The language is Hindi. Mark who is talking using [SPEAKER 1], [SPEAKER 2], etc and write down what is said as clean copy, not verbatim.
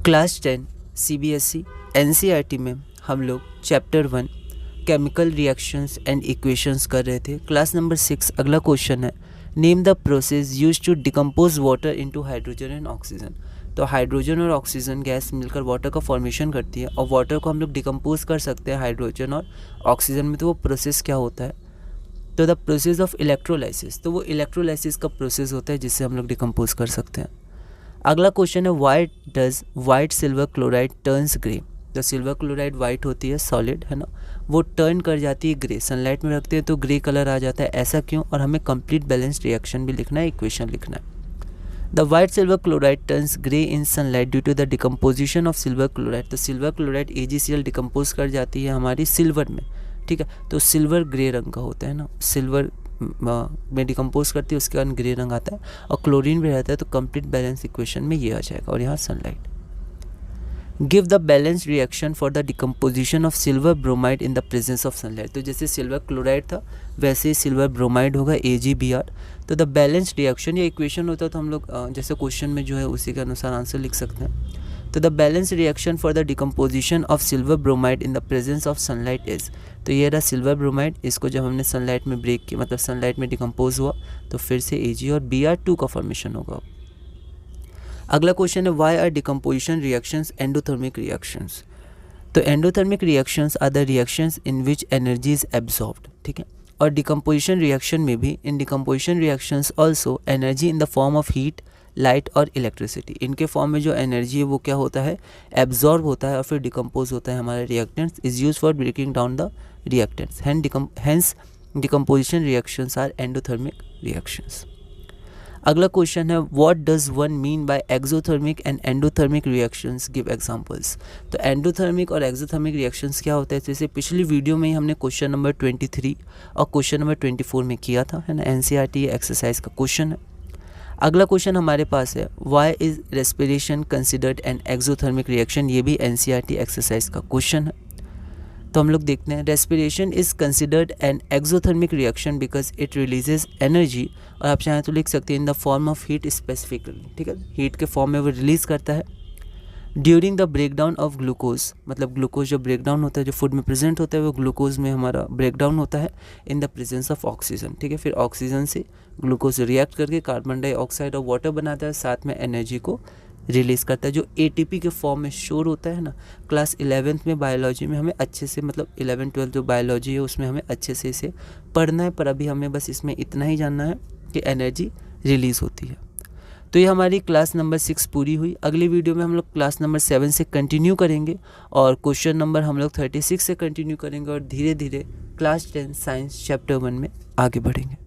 [SPEAKER 1] क्लास 10 CBSE NCERT में हम लोग chapter 1 chemical reactions and equations कर रहे थे। क्लास नंबर 6 अगला क्वेश्चन है, name the process used to decompose water into hydrogen and oxygen. तो हाइड्रोजन और ऑक्सीजन गैस मिलकर वाटर का फॉर्मेशन करती है और वाटर को हम लोग डिकम्पोज कर सकते हैं हाइड्रोजन और ऑक्सीजन में। तो वो प्रोसेस क्या होता है? तो द प्रोसेस ऑफ इलेक्ट्रोलाइसिस। तो वो इलेक्ट्रोलाइसिस का प्रोसेस होता है जिससे हम लोग डिकम्पोज कर सकते हैं। अगला क्वेश्चन है, why does white silver chloride turns grey. तो सिल्वर क्लोराइड वाइट होती है, सॉलिड है ना, वो टर्न कर जाती है ग्रे। सनलाइट में रखते हैं तो ग्रे कलर आ जाता है, ऐसा क्यों? और हमें कंप्लीट बैलेंस्ड रिएक्शन भी लिखना है, इक्वेशन लिखना है। The white silver chloride turns grey in sunlight due to the decomposition of silver chloride. तो सिल्वर क्लोराइड AgCl डिकम्पोज कर जाती है हमारी सिल्वर में, ठीक है। तो सिल्वर ग्रे रंग का होता है ना, सिल्वर में डिकम्पोज करती है, उसके कारण ग्रे रंग आता है और क्लोरीन भी रहता है। तो कंप्लीट बैलेंस इक्वेशन में ये आ जाएगा। और यहाँ sunlight. Give the balance reaction for the decomposition of silver bromide in the presence of sunlight. तो जैसे सिल्वर क्लोराइड था वैसे ही सिल्वर ब्रोमाइड होगा, AgBr। तो द बैलेंस रिएक्शन ये इक्वेशन होता है, तो हम लोग जैसे क्वेश्चन में जो है उसी के अनुसार आंसर लिख सकते हैं। तो the balance reaction for the decomposition of silver bromide in the presence of sunlight is. तो ये रहा सिल्वर ब्रोमाइड, इसको जब हमने सनलाइट में ब्रेक किया, मतलब सनलाइट में डिकम्पोज हुआ, तो फिर से Ag और Br2 का फॉर्मेशन होगा। अगला क्वेश्चन है, why are decomposition reactions endothermic reactions. तो endothermic reactions are the reactions in which energy is absorbed, ठीक है। और डिकम्पोजिशन रिएक्शन में भी, in decomposition reactions also energy in the form of heat, light और इलेक्ट्रिसिटी। इनके फॉर्म में जो एनर्जी है वो क्या होता है? एब्जॉर्ब होता है और फिर डिकम्पोज होता है हमारे reactants, is use for breaking down the reactants. Hence decomposition reactions are endothermic reactions. अगला क्वेश्चन है, what does one mean by exothermic and endothermic reactions, give examples. तो एंडोथर्मिक और एक्सोथर्मिक रिएक्शंस क्या होता है? जैसे पिछली वीडियो में ही हमने क्वेश्चन नंबर 23 और क्वेश्चन नंबर 24 में किया था, है ना। NCERT एक्सरसाइज का क्वेश्चन है। अगला क्वेश्चन हमारे पास है, why is respiration considered an exothermic reaction. ये भी NCERT एक्सरसाइज का क्वेश्चन है। तो हम लोग देखते हैं, respiration is considered an exothermic reaction because it releases energy, और आप चाहें तो लिख सकते हैं इन the form of heat specifically, ठीक है। हीट के फॉर्म में वो रिलीज करता है during the breakdown of glucose. मतलब ग्लूकोज जो ब्रेकडाउन होता है, जो फूड में प्रेजेंट होता है, वो ग्लूकोज में हमारा ब्रेकडाउन होता है in the presence of oxygen, ठीक है। फिर ऑक्सीजन से ग्लूकोज रिएक्ट करके कार्बन डाइऑक्साइड और वाटर बनाता है, साथ में एनर्जी को रिलीज़ करता है, जो ATP के फॉर्म में स्टोर होता है ना। क्लास 11th में बायोलॉजी में हमें अच्छे से, मतलब 11-12 जो बायोलॉजी है उसमें हमें अच्छे से इसे पढ़ना है, पर अभी हमें बस इसमें इतना ही जानना है कि एनर्जी रिलीज़ होती है। तो ये हमारी क्लास नंबर 6 पूरी हुई। अगली वीडियो में हम लोग क्लास नंबर 7 से कंटिन्यू करेंगे और क्वेश्चन नंबर हम लोग 36 से कंटिन्यू करेंगे और धीरे धीरे क्लास 10 साइंस चैप्टर 1 में आगे बढ़ेंगे।